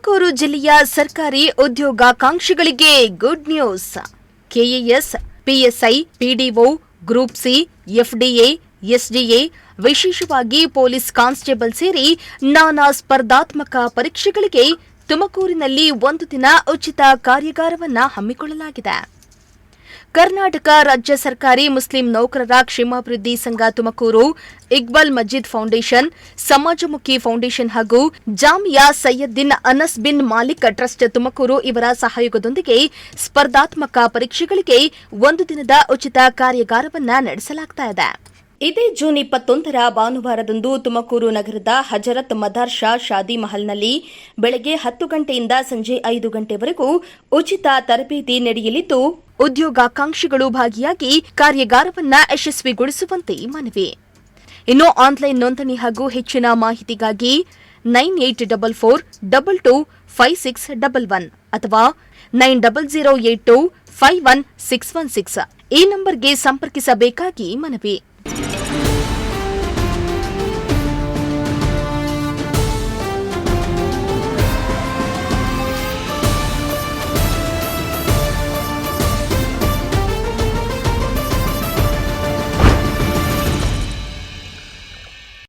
ತುಮಕೂರು ಜಿಲ್ಲೆಯ ಸರ್ಕಾರಿ ಉದ್ಯೋಗಾಕಾಂಕ್ಷಿಗಳಿಗೆ good news. KAS, PSI, PDO, group C, FDA, SDA, ವಿಶೇಷವಾಗಿ ಪೊಲೀಸ್ ಕಾನ್ಸ್ಟೇಬಲ್ ಸೇರಿ ನಾನಾ ಸ್ಪರ್ಧಾತ್ಮಕ ಪರೀಕ್ಷೆಗಳಿಗೆ ತುಮಕೂರಿನಲ್ಲಿ ಒಂದು ದಿನ ಉಚಿತ ಕಾರ್ಯಾಗಾರವನ್ನು ಹಮ್ಮಿಕೊಳ್ಳಲಾಗಿದೆ. ಕರ್ನಾಟಕ ರಾಜ್ಯ ಸರ್ಕಾರಿ ಮುಸ್ಲಿಂ ನೌಕರರ ಕ್ಷೇಮಾಭಿವೃದ್ಧಿ ಸಂಘ ತುಮಕೂರು, ಇಕ್ಬಾಲ್ ಮಜೀದ್ ಫೌಂಡೇಶನ್, ಸಮಾಜಮುಖಿ ಫೌಂಡೇಶನ್ ಹಾಗೂ ಜಾಮಿಯಾ ಸೈಯದ್ದಿನ್ ಅನಸ್ ಬಿನ್ ಮಾಲಿಕ್ ಟ್ರಸ್ಟ್ ತುಮಕೂರು ಇವರ ಸಹಯೋಗದೊಂದಿಗೆ ಸ್ಪರ್ಧಾತ್ಮಕ ಪರೀಕ್ಷೆಗಳಿಗೆ ಒಂದು ದಿನದ ಉಚಿತ ಕಾರ್ಯಾಗಾರವನ್ನು ನಡೆಸಲಾಗುತ್ತಿದೆ. ಇದೇ ಜೂನ್ 21ರ ಭಾನುವಾರದಂದು ತುಮಕೂರು ನಗರದ ಹಜರತ್ ಮದಾರ್ ಶಾ ಶಾದಿ ಮಹಲ್ನಲ್ಲಿ ಬೆಳಗ್ಗೆ 10 ಗಂಟೆಯಿಂದ ಸಂಜೆ 5 ಗಂಟೆವರೆಗೂ ಉಚಿತ ತರಬೇತಿ ನಡೆಯಲಿದ್ದು, ಉದ್ಯೋಗಾಕಾಂಕ್ಷಿಗಳು ಭಾಗಿಯಾಗಿ ಕಾರ್ಯಾಗಾರವನ್ನು ಯಶಸ್ವಿಗೊಳಿಸುವಂತೆ ಮನವಿ. ಇನ್ನು ಆನ್ಲೈನ್ ನೋಂದಣಿ ಹಾಗೂ ಹೆಚ್ಚಿನ ಮಾಹಿತಿಗಾಗಿ 9844225611 ಅಥವಾ 9008251616 ಈ ನಂಬರ್ಗೆ ಸಂಪರ್ಕಿಸಬೇಕಾಗಿ ಮನವಿ.